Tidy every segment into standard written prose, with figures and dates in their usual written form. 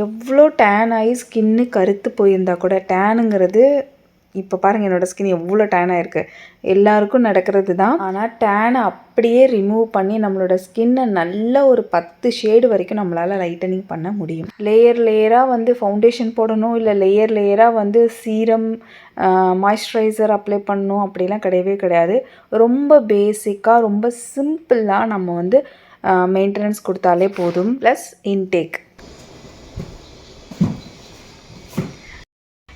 எவ்வளோ டேன் ஆகி ஸ்கின்னு கருத்து போயிருந்தா கூட டேனுங்கிறது இப்போ பாருங்கள் என்னோடய ஸ்கின் எவ்வளோ டேன் ஆகிருக்கு. எல்லாருக்கும் நடக்கிறது தான். ஆனால் டேனை அப்படியே ரிமூவ் பண்ணி நம்மளோட ஸ்கின்னை நல்ல ஒரு 10 ஷேடு வரைக்கும் நம்மளால் லைட்டனிங் பண்ண முடியும். லேயராக வந்து ஃபவுண்டேஷன் போடணும், இல்லை லேயராக வந்து சீரம் மாய்ஸ்சரைசர் அப்ளை பண்ணணும் அப்படிலாம் கிடையவே கிடையாது. ரொம்ப பேசிக்காக ரொம்ப சிம்பிளாக நம்ம வந்து மெயின்டெனன்ஸ் கொடுத்தாலே போதும். Plus intake.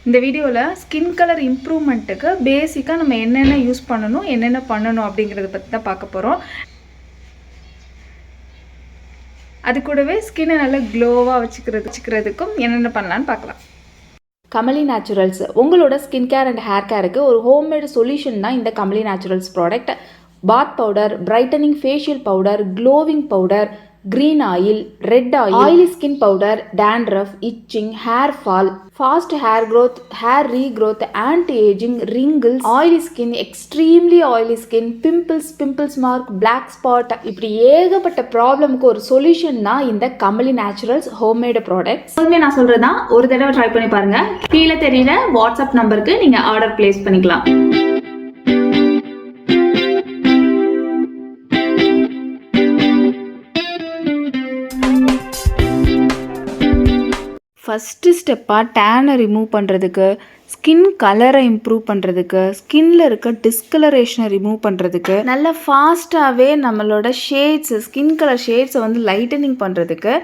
இந்த வீடியோவில் ஸ்கின் கலர் இம்ப்ரூவ்மெண்ட்டுக்கு பேசிக்காக நம்ம என்னென்ன யூஸ் பண்ணணும் அப்படிங்கிறத பற்றி தான் பார்க்க போகிறோம். அது கூடவே ஸ்கின்னை நல்லா க்ளோவாக வச்சுக்கிறதுக்கும் என்னென்ன பண்ணலான்னு பார்க்கலாம். கமலி நேச்சுரல்ஸ் உங்களோட ஸ்கின் கேர் அண்ட் ஹேர் கேருக்கு ஒரு ஹோம்மேடு சொல்யூஷன் தான் இந்த கமலி நேச்சுரல்ஸ் ப்ராடக்ட். பாத் powder, brightening facial powder, glowing powder, green oil, red oil, oily skin powder, dandruff, itching, hair fall, fast hair growth, hair regrowth, anti-aging, wrinkles, oily skin, extremely oily skin, pimples mark, black spot, இப்படி ஏகப்பட்ட ப்ராப்ளமுக்கு ஒரு solution தான் இந்த Kamali naturals homemade products. எப்போதுமே நான் சொல்கிறது தான், ஒரு தடவை ட்ரை பண்ணி பாருங்கள். கீழே தெரியல வாட்ஸ்அப் நம்பருக்கு நீங்கள் ஆர்டர் பிளேஸ் பண்ணிக்கலாம். ஃபஸ்ட்டு ஸ்டெப்பாக டேனை ரிமூவ் பண்ணுறதுக்கு, ஸ்கின் கலரை இம்ப்ரூவ் பண்ணுறதுக்கு, ஸ்கின்னில் இருக்க டிஸ்கலரேஷனை ரிமூவ் பண்ணுறதுக்கு, நல்லா ஃபாஸ்ட்டாகவே நம்மளோட ஸ்கின் கலர் ஷேட்ஸை வந்து லைட்டனிங் பண்ணுறதுக்கு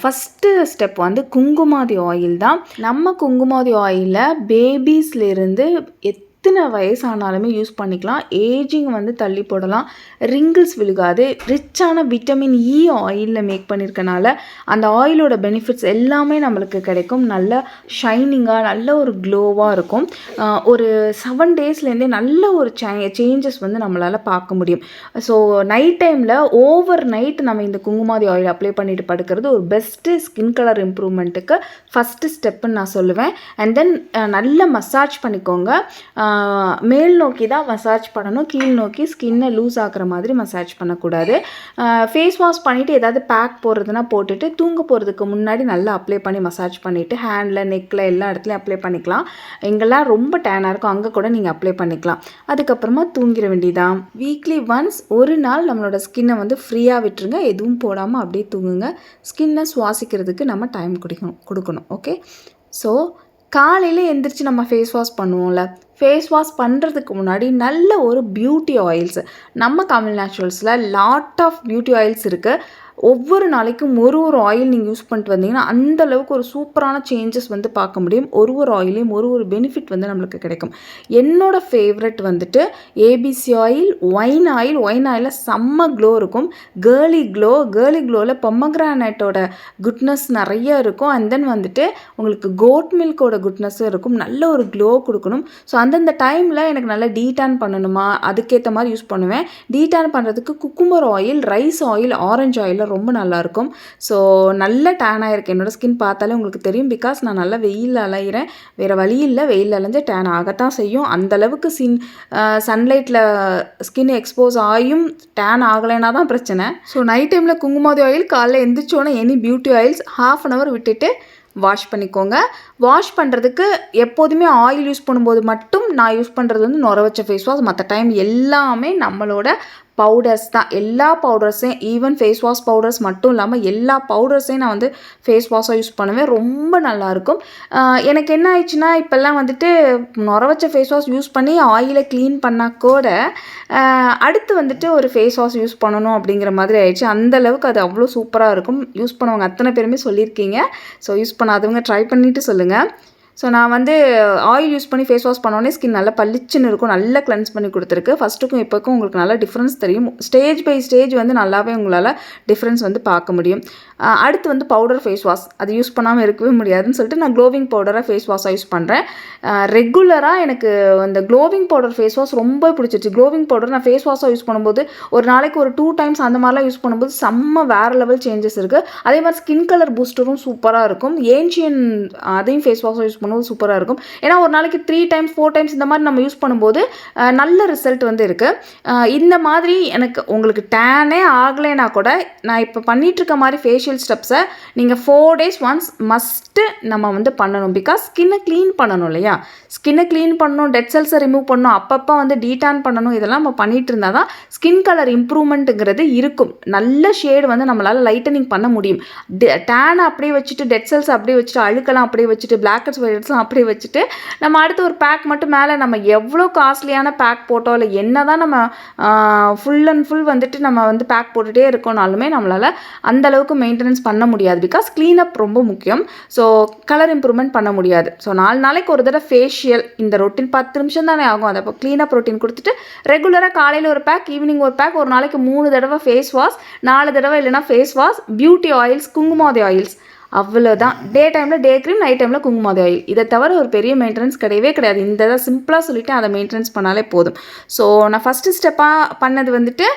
ஃபஸ்ட்டு ஸ்டெப் வந்து குங்குமாதி ஆயில் தான். நம்ம குங்குமாதி ஆயிலில் பேபிஸ்லேருந்து எத்தனை வயசானாலுமே யூஸ் பண்ணிக்கலாம். ஏஜிங் வந்து தள்ளி போடலாம், ரிங்கிள்ஸ் விழுகாது. ரிச்சான விட்டமின் இ ஆயிலில் மேக் பண்ணியிருக்கனால அந்த ஆயிலோட பெனிஃபிட்ஸ் எல்லாமே நம்மளுக்கு கிடைக்கும். நல்ல ஷைனிங்காக நல்ல ஒரு க்ளோவாக இருக்கும். ஒரு 7 டேஸ்லேருந்தே நல்ல ஒரு சேஞ்சஸ் வந்து நம்மளால் பார்க்க முடியும். ஸோ நைட் டைமில் ஓவர் நைட் நம்ம இந்த குங்குமாதி ஆயில் அப்ளை பண்ணிட்டு படுக்கிறது ஒரு பெஸ்ட்டு ஸ்கின் கலர் இம்ப்ரூவ்மெண்ட்டுக்கு ஃபஸ்ட்டு ஸ்டெப்புன்னு நான் சொல்லுவேன். அண்ட் தென் நல்ல மசாஜ் பண்ணிக்கோங்க. மேல் நோக்கி தான் மசாஜ் பண்ணணும், கீழ் நோக்கி ஸ்கின்னை லூஸ் ஆகிற மாதிரி மசாஜ் பண்ணக்கூடாது. ஃபேஸ் வாஷ் பண்ணிவிட்டு ஏதாவது பேக் போடுறதுனா போட்டுட்டு தூங்க போகிறதுக்கு முன்னாடி நல்லா அப்ளை பண்ணி மசாஜ் பண்ணிவிட்டு ஹேண்டில், நெக்கில் எல்லா இடத்துலையும் அப்ளை பண்ணிக்கலாம். எங்கெல்லாம் ரொம்ப டேனாக இருக்கும் அங்கே கூட நீங்கள் அப்ளை பண்ணிக்கலாம். அதுக்கப்புறமா தூங்கிட வேண்டியதான். வீக்லி ஒன்ஸ் ஒரு நாள் நம்மளோட ஸ்கின்னை வந்து ஃப்ரீயாக விட்டுருங்க, எதுவும் போடாமல் அப்படியே தூங்குங்க. ஸ்கின்னை சுவாசிக்கிறதுக்கு நம்ம டைம் கொடுக்கணும். ஓகே, ஸோ காலையில் எந்திரிச்சு நம்ம ஃபேஸ் வாஷ் பண்ணுவோம்ல, ஃபேஸ் வாஷ் பண்ணுறதுக்கு முன்னாடி நல்ல ஒரு பியூட்டி ஆயில்ஸ், நம்ம கமல் நேச்சுரல்ஸில் லாட் ஆஃப் பியூட்டி ஆயில்ஸ் இருக்குது. ஒவ்வொரு நாளைக்கும் ஒரு ஆயில் நீங்கள் யூஸ் பண்ணிட்டு வந்தீங்கன்னா அந்தளவுக்கு ஒரு சூப்பரான சேஞ்சஸ் வந்து பார்க்க முடியும். ஒரு ஆயிலையும் ஒரு பெனிஃபிட் வந்து நம்மளுக்கு கிடைக்கும். என்னோடய ஃபேவரட் வந்துட்டு ஏபிசி ஆயில், ஒயின் ஆயிலில் செம்ம க்ளோ இருக்கும். கேர்லி க்ளோவில் பொமக்ரானேட்டோட குட்னஸ் நிறைய இருக்கும். அண்ட் தென் வந்துட்டு உங்களுக்கு கோட் மில்கோட குட்னஸும் இருக்கும். நல்ல ஒரு க்ளோ கொடுக்கணும். ஸோ அந்தந்த டைமில் எனக்கு நல்லா டீடான் பண்ணணுமா அதுக்கேற்ற மாதிரி யூஸ் பண்ணுவேன். டீடான் பண்ணுறதுக்கு cucumber oil, rice oil, orange oil ரொம்ப நல்லாயிருக்கும். ஸோ நல்ல டேன் ஆகிருக்கு. என்னோடய ஸ்கின் பார்த்தாலே உங்களுக்கு தெரியும். பிகாஸ் நான் நல்லா வெயிலில் அலைகிறேன். வேறு வழி இல்லை, வெயிலில் அலைஞ்சு டேன் ஆகத்தான் செய்யும். அந்தளவுக்கு சன்லைட்டில் ஸ்கின் எக்ஸ்போஸ் ஆகியும் டேன் ஆகலைன்னா தான் பிரச்சனை. ஸோ நைட் டைமில் குங்குமாதி ஆயில், காலையில் எந்திரிச்சோன்னே any beauty oils ½ an hour விட்டுட்டு வாஷ் பண்ணிக்கோங்க. வாஷ் பண்ணுறதுக்கு எப்போதுமே ஆயில் யூஸ் பண்ணும்போது மட்டும் நான் யூஸ் பண்ணுறது வந்து நுர வச்ச ஃபேஸ் வாஷ். மற்ற டைம் எல்லாமே நம்மளோட பவுடர்ஸ் தான். எல்லா பவுடர்ஸையும், ஈவன் ஃபேஸ் வாஷ் பவுடர்ஸ் மட்டும் இல்லாமல் எல்லா பவுடர்ஸையும் நான் வந்து ஃபேஸ் வாஷாக யூஸ் பண்ணுவேன். ரொம்ப நல்லாயிருக்கும். எனக்கு என்ன ஆயிடுச்சுன்னா இப்போல்லாம் வந்துட்டு நுர வச்ச ஃபேஸ் வாஷ் யூஸ் பண்ணி ஆயிலை க்ளீன் பண்ணால் கூட அடுத்து வந்துட்டு ஒரு ஃபேஸ் வாஷ் யூஸ் பண்ணணும் அப்படிங்கிற மாதிரி ஆயிடுச்சு. அந்தளவுக்கு அது அவ்வளோ சூப்பராக இருக்கும். யூஸ் பண்ணவங்க அத்தனை பேருமே சொல்லியிருக்கீங்க. ஸோ யூஸ் பண்ணாதவங்க ட்ரை பண்ணிவிட்டு சொல்லுங்கள். ஸோ நான் வந்து ஆயில் யூஸ் பண்ணி ஃபேஸ் வாஷ் பண்ணோடனே ஸ்கின் நல்லா பளிச்சுன்னு இருக்கும். நல்லா கிளென்ஸ் பண்ணி கொடுத்துருக்கு. ஃபஸ்ட்டுக்கும் இப்போக்கும் உங்களுக்கு நல்லா டிஃப்ரென்ஸ் தெரியும். ஸ்டேஜ் பை ஸ்டேஜ் வந்து நல்லாவே உங்களால் டிஃப்ரென்ஸ் வந்து பார்க்க முடியும். அடுத்து வந்து பவுடர் ஃபேஸ் வாஷ், அது யூஸ் பண்ணாமல் இருக்கவே முடியாதுன்னு சொல்லிட்டு நான் க்ளோவிங் பவுடராக ஃபேஸ் வாஷாக யூஸ் பண்ணுறேன். ரெகுலராக எனக்கு அந்த க்ளோவிங் பவுடர் ஃபேஸ் வாஷ் ரொம்ப பிடிச்சிருச்சு. க்ளோவிங் பவுடர் நான் ஃபேஸ் வாஷாக யூஸ் பண்ணும்போது ஒரு நாளைக்கு ஒரு 2 டைம்ஸ் அந்த மாதிரிலாம் யூஸ் பண்ணும்போது செம்ம வேறு லெவல் சேஞ்சஸ் இருக்குது. அதே மாதிரி ஸ்கின் கலர் பூஸ்டரும் சூப்பராக இருக்கும். ஏன்ஷியன் அதையும் ஃபேஸ் வாஷாக யூஸ் பண்ணும்போது சூப்பராக இருக்கும். ஏன்னா ஒரு நாளைக்கு 3 டைம்ஸ் 4 டைம்ஸ் இந்த மாதிரி நம்ம யூஸ் பண்ணும்போது நல்ல ரிசல்ட் வந்து இருக்குது. இந்த மாதிரி எனக்கு உங்களுக்கு டேனே ஆகலைன்னா கூட நான் இப்போ பண்ணிகிட்ருக்க மாதிரி ஃபேஷியல் ஃபேஷியல் ஸ்டெப்ஸை நீங்கள் 4 days ஒன்ஸ் மஸ்ட்டு நம்ம வந்து பண்ணணும். பிகாஸ் ஸ்கின்னை க்ளீன் பண்ணணும் இல்லையா, ஸ்கின்னை க்ளீன் பண்ணணும், டெட் செல்ஸை ரிமூவ் பண்ணணும், அப்பப்போ வந்து டீடான் பண்ணணும். இதெல்லாம் நம்ம பண்ணிட்டு இருந்தால் தான் ஸ்கின் கலர் இம்ப்ரூவ்மெண்ட்டுங்கிறது இருக்கும். நல்ல ஷேடு வந்து நம்மளால் லைட்டனிங் பண்ண முடியும். டேனை அப்படியே வச்சுட்டு, டெட் செல்ஸ் அப்படியே வச்சுட்டு, அழுக்கெல்லாம் அப்படியே வச்சுட்டு, பிளாக் ஹெட்ஸ் ஒயிட் ஹெட்ஸ்லாம் அப்படியே வச்சுட்டு நம்ம அடுத்து ஒரு பேக் மட்டும் மேலே நம்ம எவ்வளோ காஸ்ட்லியான பேக் போட்டோம் இல்லை என்ன தான் நம்ம ஃபுல் அண்ட் ஃபுல் வந்துட்டு நம்ம வந்து பேக் போட்டுகிட்டே இருக்கோனாலுமே நம்மளால் அந்தளவுக்கு மெயின்டெனன்ஸ் பண்ண முடியாது. பிகாஸ் க்ளீனப் ரொம்ப முக்கியம். ஸோ கலர் இம்ப்ரூவ்மெண்ட் பண்ண முடியாது. ஸோ 4 நாளைக்கு ஒரு தடவை ஃபேஷியல், இந்த ரொட்டீன் 10 நிமிஷம் தானே ஆகும். அதை அப்போ க்ளீனப் ரொட்டீன் கொடுத்துட்டு ரெகுலராக காலையில் ஒரு பேக், ஈவினிங் ஒரு பேக், ஒரு நாளைக்கு 3 தடவை ஃபேஸ் வாஷ், 4 தடவை இல்லைனா face wash, beauty oils, kumkumadi oils, அவ்வளோதான். டே டைமில் டே க்ரீம், நைட் டைமில் குங்குமாதி ஆயில். இதை தவிர ஒரு பெரிய மெயின்டெனன்ஸ் கிடையவே கிடையாது. இந்த இதை சிம்பிளாக சொல்லிவிட்டு அதை மெயின்டெனன்ஸ் பண்ணாலே போதும். ஸோ நான் ஃபஸ்ட்டு ஸ்டெப்பாக பண்ணது வந்துட்டு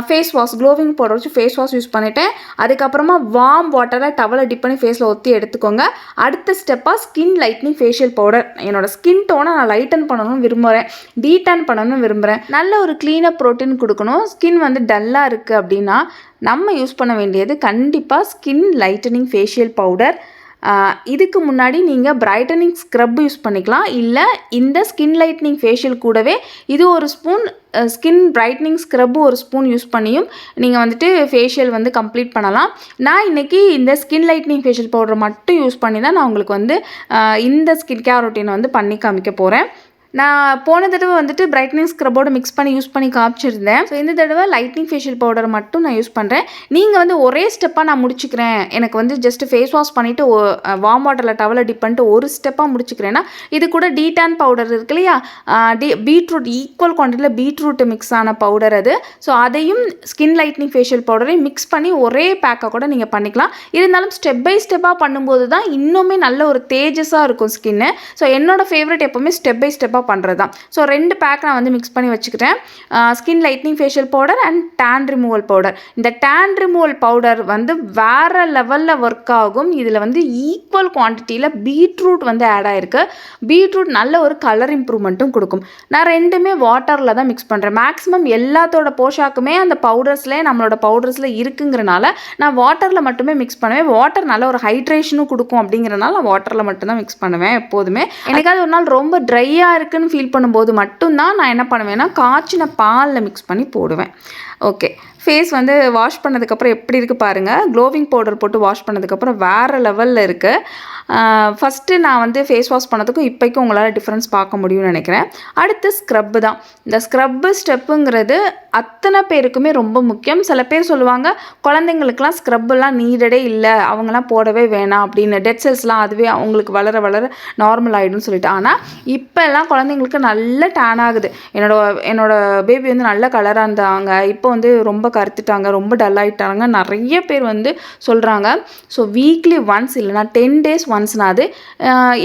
ஃபேஸ் வாஷ், க்ளோவிங் பவுடர் வச்சு ஃபேஸ் வாஷ் யூஸ் பண்ணிவிட்டேன். அதுக்கப்புறமா வார்ம் வாட்டரில் டவலை டிப் பண்ணி ஃபேஸில் ஒத்தி எடுத்துக்கோங்க. அடுத்த ஸ்டெப்பாக ஸ்கின் லைட்னிங் ஃபேஷியல் பவுடர். என்னோடய ஸ்கின் டோனை நான் லைட்டன் பண்ணணும்னு விரும்புகிறேன், டீடான் பண்ணணும்னு விரும்புகிறேன். நல்ல ஒரு க்ளீனப் ப்ரோட்டீன் கொடுக்கணும். ஸ்கின் வந்து டல்லாக இருக்குது அப்படின்னா நம்ம யூஸ் பண்ண வேண்டியது கண்டிப்பாக ஸ்கின் லைட்டனிங் ஃபேஷியல் பவுடர். இதுக்கு முன்னாடி நீங்கள் பிரைட்டனிங் ஸ்க்ரப் யூஸ் பண்ணிக்கலாம், இல்லை இந்த ஸ்கின் லைட்னிங் ஃபேஷியல் கூடவே இது ஒரு ஸ்பூன் ஸ்கின் பிரைட்னிங் ஸ்க்ரப்பு ஒரு ஸ்பூன் யூஸ் பண்ணியும் நீங்கள் வந்துட்டு ஃபேஷியல் வந்து கம்ப்ளீட் பண்ணலாம். நான் இன்றைக்கி இந்த ஸ்கின் லைட்னிங் ஃபேஷியல் பவுடர் மட்டும் யூஸ் பண்ணி தான் நான் உங்களுக்கு வந்து இந்த ஸ்கின் கேர் ரொட்டீனை வந்து பண்ணி காமிக்க போகிறேன். நான் போன தடவை வந்துட்டு பிரைட்னிங் ஸ்க்ரப்போடு மிக்ஸ் பண்ணி யூஸ் பண்ணி காமிச்சிருந்தேன். ஸோ இந்த தடவை லைட்னிங் ஃபேஷியல் பவுடர் மட்டும் நான் யூஸ் பண்ணுறேன். நீங்கள் வந்து ஒரே ஸ்டெப்பாக நான் முடிச்சுக்கிறேன், எனக்கு வந்து ஜஸ்ட்டு ஃபேஸ் வாஷ் பண்ணிவிட்டு வார்ம் வாட்டரில் டவலை டிப் பண்ணிட்டு ஒரு ஸ்டெப்பாக முடிச்சுக்கிறேன்னா இது கூட டீடான் பவுடர் இருக்கு இல்லையா, பீட்ரூட் ஈக்குவல் குவான்டிட்டியில் பீட்ரூட் மிக்ஸ் ஆன பவுடர் அது. ஸோ அதையும் ஸ்கின் லைட்னிங் ஃபேஷியல் பவுடரையும் மிக்ஸ் பண்ணி ஒரே பேக்காக கூட நீங்கள் பண்ணிக்கலாம். இருந்தாலும் ஸ்டெப் பை ஸ்டெப்பாக பண்ணும்போது தான் இன்னுமே நல்ல ஒரு தேஜஸாக இருக்கும் ஸ்கின்னு. ஸோ என்னோடய ஃபேவரட் எப்போவுமே ஸ்டெப் பை ஸ்டெப்பாக பண்ணுறது தான். ஸோ 2 பேக் நான் வந்து மிக்ஸ் பண்ணி வச்சுக்கிட்டேன். Skin lightening facial powder and tan removal powder. இந்த டேன் ரிமூவல் பவுடர் வந்து வேறு லெவலில் ஒர்க் ஆகும். இதில் வந்து ஈக்குவல் குவான்டிட்டியில் பீட்ரூட் வந்து ஆட் ஆகிருக்கு. பீட்ரூட் நல்ல ஒரு கலர் இம்ப்ரூவ்மெண்ட்டும் கொடுக்கும். நான் ரெண்டுமே வாட்டரில் தான் மிக்ஸ் பண்ணுறேன். மேக்ஸிமம் எல்லாத்தோட போஷாக்குமே அந்த பவுடர்ஸ்லேயே நம்மளோட பவுடர்ஸில் இருக்குங்கிறனால நான் வாட்டரில் மட்டுமே மிக்ஸ் பண்ணுவேன். வாட்டர் நல்ல ஒரு ஹைட்ரேஷனும் கொடுக்கும் அப்படிங்கிறனால நான் வாட்டரில் மட்டும்தான் மிக்ஸ் பண்ணுவேன் எப்போதுமே. எனக்காவது ஒரு நாள் ரொம்ப ட்ரையாக இருக்குன்னு ஃபீல் பண்ணும்போது மட்டும்தான் நான் என்ன பண்ணுவேன்னா காய்ச்சின பாலில் மிக்ஸ் பண்ணி போடுவேன். ஓகே, ஃபேஸ் வந்து வாஷ் பண்ணதுக்கப்புறம் எப்படி இருக்குது பாருங்கள். க்ளோவிங் பவுடர் போட்டு வாஷ் பண்ணதுக்கப்புறம் வேறு லெவலில் இருக்குது. ஃபஸ்ட்டு நான் வந்து ஃபேஸ் வாஷ் பண்ணதுக்கும் இப்போக்கும் உங்களால் டிஃப்ரென்ஸ் பார்க்க முடியும்னு நினைக்கிறேன். அடுத்து ஸ்க்ரப்பு தான். இந்த ஸ்க்ரப்பு ஸ்டெப்புங்கிறது அத்தனை பேருக்குமே ரொம்ப முக்கியம். சில பேர் சொல்லுவாங்க குழந்தைங்களுக்குலாம் ஸ்க்ரப்பெல்லாம் நீடடே இல்லை, அவங்களாம் போடவே வேணாம் அப்படின்னு, டெட் செல்ஸ்லாம் அதுவே அவங்களுக்கு வளர வளர நார்மல் ஆகிடும்னு சொல்லிட்டு. ஆனால் இப்போல்லாம் குழந்தைங்களுக்கு நல்ல டேன் ஆகுது. என்னோட பேபி வந்து நல்ல கலராக இருந்தாங்க, இப்போ வந்து ரொம்ப கருத்துட்டாங்க, ரொம்ப டல் ஆகிட்டாங்க, நிறைய பேர் வந்து சொல்கிறாங்க. ஸோ வீக்லி ஒன்ஸ் இல்லைனா 10 days ஒன்ஸ்னாது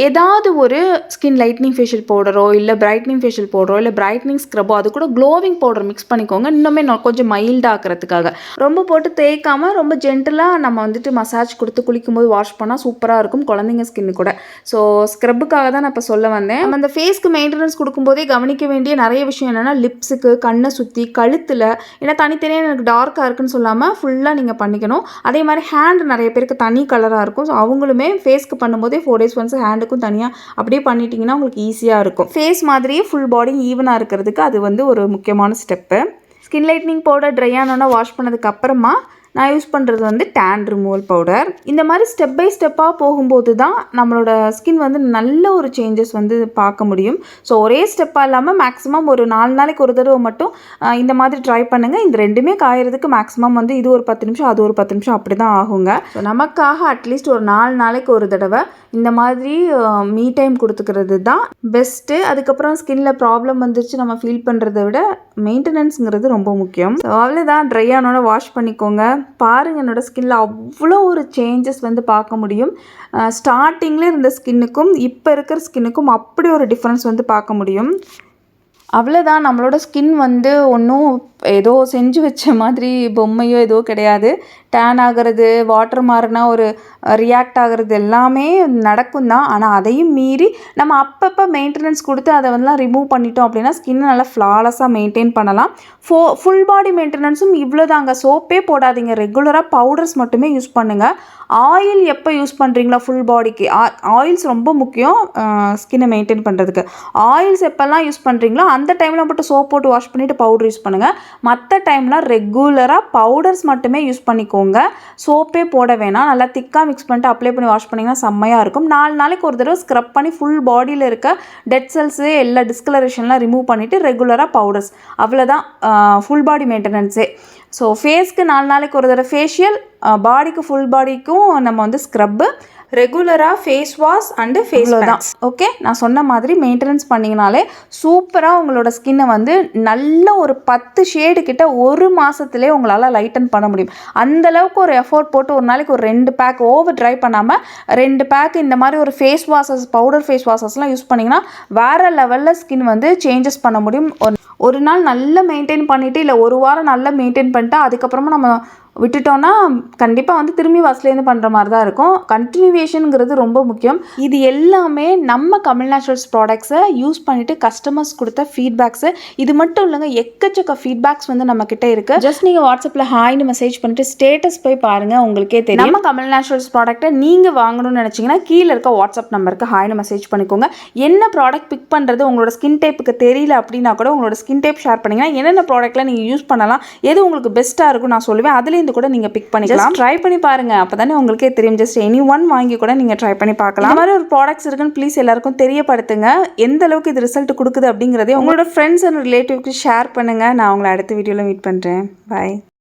ஏதாவது ஒரு ஸ்கின் லைட்னிங் ஃபேஷியல் பவுடரோ இல்லை பிரைட்னிங் ஃபேஷியல் பவுடரோ இல்லை பிரைட்னிங் ஸ்க்ரப்போ அது கூட க்ளோவிங் பவுடர் மிக்ஸ் பண்ணிக்கோங்க. இன்னுமே கொஞ்சம் மைல்டாகிறதுக்காக ரொம்ப போட்டு தேய்க்காமல் ரொம்ப ஜென்டலாக நம்ம வந்துட்டு மசாஜ் கொடுத்து குளிக்கும்போது வாஷ் பண்ணால் சூப்பராக இருக்கும் குழந்தைங்க ஸ்கின்னு கூட. ஸோ ஸ்க்ரப்புக்காக தான் நான் இப்போ சொல்ல வந்தேன். நம்ம அந்த ஃபேஸ்க்கு மெயின்டெனன்ஸ் கொடுக்கும்போதே கவனிக்க வேண்டிய நிறைய விஷயம் என்னென்னா லிப்ஸுக்கு, கண்ணை சுற்றி, கழுத்தில், ஏன்னா தனித்தனியாக எனக்கு டார்க்காக இருக்குன்னு சொல்லாமல் ஃபுல்லாக நீங்கள் பண்ணிக்கணும். அதே மாதிரி ஹேண்ட் நிறைய பேருக்கு தனி கலராக இருக்கும். ஸோ அவங்களுமே ஃபேஸ்க்கு பண்ணும்போதே 4 days ஒன்ஸ் ஹேண்டுக்கும் தனியாக அப்படியே பண்ணிட்டீங்கன்னா உங்களுக்கு ஈஸியாக இருக்கும். ஃபேஸ் மாதிரியே ஃபுல் பாடி ஈவனாக இருக்கிறதுக்கு அது வந்து ஒரு முக்கியமான step. Skin lightening powder dry ஆனோன்னா வாஷ் பண்ணதுக்கு அப்புறமா நான் யூஸ் பண்ணுறது வந்து டேன் ரிமூவல் பவுடர். இந்த மாதிரி ஸ்டெப் பை ஸ்டெப்பாக போகும்போது தான் நம்மளோட ஸ்கின் வந்து நல்ல ஒரு சேஞ்சஸ் வந்து பார்க்க முடியும். ஸோ ஒரே ஸ்டெப்பாக இல்லாமல் மேக்ஸிமம் ஒரு 4 நாளைக்கு ஒரு தடவை மட்டும் இந்த மாதிரி ட்ரை பண்ணுங்கள். இந்த ரெண்டுமே காயறதுக்கு மேக்ஸிமம் வந்து இது ஒரு 10 நிமிஷம், அது ஒரு 10 நிமிஷம் அப்படி தான் ஆகுங்க. ஸோ நமக்காக அட்லீஸ்ட் ஒரு 4 நாளைக்கு ஒரு தடவை இந்த மாதிரி மீ டைம் கொடுத்துக்கிறது தான் பெஸ்ட்டு. அதுக்கப்புறம் ஸ்கின்ல ப்ராப்ளம் வந்துருச்சு நம்ம ஃபீல் பண்ணுறதை விட மெயின்டெனன்ஸுங்கிறது ரொம்ப முக்கியம். ஸோ அவ்வளோதான், ட்ரை ஆனோட வாஷ் பண்ணிக்கோங்க. பாருங்கள், என்னோடய ஸ்கின்ல அவ்வளோ ஒரு சேஞ்சஸ் வந்து பார்க்க முடியும். ஸ்டார்டிங்கில் இருந்த ஸ்கின்னுக்கும் இப்போ இருக்கிற ஸ்கின்னுக்கும் அப்படி ஒரு டிஃப்ரென்ஸ் வந்து பார்க்க முடியும். அவ்வளோதான், நம்மளோட ஸ்கின் வந்து ஒன்றும் ஏதோ செஞ்சு வச்ச மாதிரி பொம்மையோ ஏதோ கிடையாது. டேன் ஆகிறது, வாட்டர் மாறினா ஒரு ரியாக்ட் ஆகிறது எல்லாமே நடக்கும் தான். ஆனால் அதையும் மீறி நம்ம அப்பப்போ மெயின்டெனன்ஸ் கொடுத்து அதை வந்து ரிமூவ் பண்ணிட்டோம் அப்படின்னா ஸ்கின் நல்லா ஃப்ளாலஸாக மெயின்டைன் பண்ணலாம். ஃபுல் பாடி மெயின்டெனன்ஸும் இவ்வளோதாங்க. சோப்பே போடாதீங்க, ரெகுலராக பவுடர்ஸ் மட்டுமே யூஸ் பண்ணுங்கள். ஆயில் எப்போ யூஸ் பண்ணுறீங்களா ஃபுல் பாடிக்கு, ஆயில்ஸ் ரொம்ப முக்கியம் ஸ்கின்னை மெயின்டைன் பண்ணுறதுக்கு. ஆயில்ஸ் எப்போல்லாம் யூஸ் பண்ணுறீங்களோ அந்த டைமில் மட்டும் சோப் போட்டு வாஷ் பண்ணிவிட்டு பவுடர் யூஸ் பண்ணுங்கள். மற்ற டைம்லாம் ரெகுலராக பவுடர்ஸ் மட்டுமே யூஸ் பண்ணிக்கோங்க. சோப்பே போட வேணாம். நல்லா திக்காக மிக்ஸ் பண்ணிட்டு அப்ளை பண்ணி வாஷ் பண்ணிங்கன்னா செம்மையாக இருக்கும். 4 நாளைக்கு ஒரு தடவை ஸ்க்ரப் பண்ணி ஃபுல் பாடியில் இருக்க டெட் செல்ஸு எல்லா டிஸ்கலரேஷன்லாம் ரிமூவ் பண்ணிவிட்டு ரெகுலராக பவுடர்ஸ், அவ்வளோதான் ஃபுல் பாடி மெயின்டெனன்ஸே. ஸோ ஃபேஸ்க்கு 4 நாளைக்கு ஒரு தடவை ஃபேஷியல், பாடிக்கு ஃபுல் பாடிக்கும் நம்ம வந்து ஸ்க்ரப்பு, ரெகுலராக ஃபேஸ் வாஷ் அண்டு ஃபேஸ் தான். ஓகே, நான் சொன்ன மாதிரி மெயின்டெனன்ஸ் பண்ணிங்கனாலே சூப்பராக உங்களோட ஸ்கின்னை வந்து நல்ல ஒரு 10 ஷேடு கிட்ட ஒரு மாதத்துலேயே உங்களால் லைட்டன் பண்ண முடியும். அந்தளவுக்கு ஒரு எஃபோர்ட் போட்டு ஒரு நாளைக்கு ஒரு 2 பேக், ஓவர் ட்ரை பண்ணாமல் 2 பேக் இந்த மாதிரி ஒரு ஃபேஸ் வாஷஸ், பவுடர் ஃபேஸ் வாஷஸ்லாம் யூஸ் பண்ணிங்கன்னா வேறு லெவலில் ஸ்கின் வந்து சேஞ்சஸ் பண்ண முடியும். ஒரு நாள் நல்லா மெயின்டைன் பண்ணிவிட்டு இல்லை ஒரு வாரம் நல்லா மெயின்டைன் பண்ணிட்டு அதுக்கப்புறமா நம்ம விட்டுட்டோன்னா கண்டிப்பாக வந்து திரும்பி ஃபஸ்ட்லேருந்து பண்ணுற மாதிரி தான் இருக்கும். கண்டினியூவேஷனுங்கிறது ரொம்ப முக்கியம். இது எல்லாமே நம்ம கமல் நேச்சுரல்ஸ் ப்ராடக்ட்ஸை யூஸ் பண்ணிவிட்டு கஸ்டமர்ஸ் கொடுத்த ஃபீட்பேக்ஸு. இது மட்டும் இல்லைங்க, எக்கச்சக்க ஃபீட்பேக்ஸ் வந்து நம்மக்கிட்ட இருக்குது. ஜஸ்ட் நீங்கள் வாட்ஸ்அப்பில் ஹாய்னு மெசேஜ் பண்ணிட்டு ஸ்டேட்டஸ் போய் பாருங்கள், உங்களுக்கே தெரியும். நம்ம கமல் நேச்சுரல்ஸ் ப்ராடக்ட்டை நீங்கள் வாங்கணும்னு நினச்சிங்கன்னா கீழே இருக்க வாட்ஸ்அப் நம்பருக்கு ஹாய்னு மெசேஜ் பண்ணிக்கோங்க. என்ன ப்ராடக்ட் பிக் பண்ணுறது உங்களோட ஸ்கின் டைப்புக்கு தெரியல அப்படின்னா கூட உங்களோட ஸ்கின் டைப் ஷேர் பண்ணிங்கன்னா என்னென்ன ப்ராடக்ட்லாம் நீங்கள் யூஸ் பண்ணலாம், எது உங்களுக்கு பெஸ்ட்டாக இருக்கும் நான் சொல்லுவேன். அதுலேயும் கூட நீங்க பிக் பண்ணிக்கலாம். ட்ரை பண்ணி பாருங்க, அப்பதானே உங்களுக்கே தெரியும். ஜஸ்ட் எனி ஒன் வாங்கி கூட நீங்க ட்ரை பண்ணி பார்க்கலாம். இந்த மாதிரி ஒரு ப்ராடக்ட்ஸ் இருக்குன்னு ப்ளீஸ் எல்லாருக்கும் தெரியப்படுத்துங்க. எந்த அளவுக்கு இது ரிசல்ட் கொடுக்குது அப்படிங்கறதே உங்களோட ஃப்ரெண்ட்ஸ் அண்ட் ரிலேட்டிவ்க்கு ஷேர் பண்ணுங்க. நான் உங்களை அடுத்த வீடியோல மீட் பண்றேன். பை.